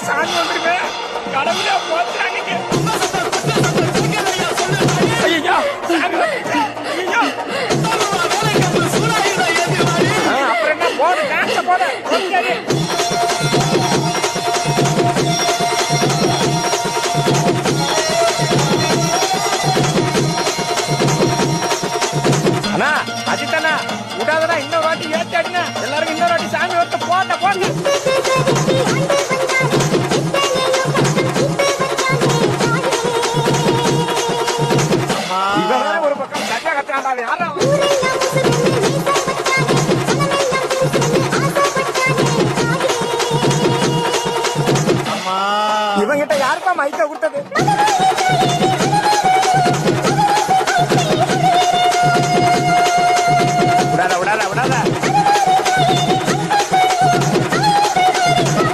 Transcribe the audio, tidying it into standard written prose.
சாமி வந்துருங்க. கடவுளே போச்சுறாங்க. ஐயோ சாமி வந்துருச்சு. ஐயோ அப்புறம் என்ன போடு டான்ஸ் போடு. ஓகே அண்ணா அஜித்தண்ணா விடாதண்ணா. இன்னொரு வாட்டி ஏற்றி அடிங்க. எல்லாருக்கும் இன்னொரு வாட்டி சாமி ஒருத்த போட்ட போட்டு. இவன் ஒரு பக்கம் கட்டா கட்டாண்டா. யாரும் இவங்கிட்ட யாருப்பா மைக்க கொடுத்தது?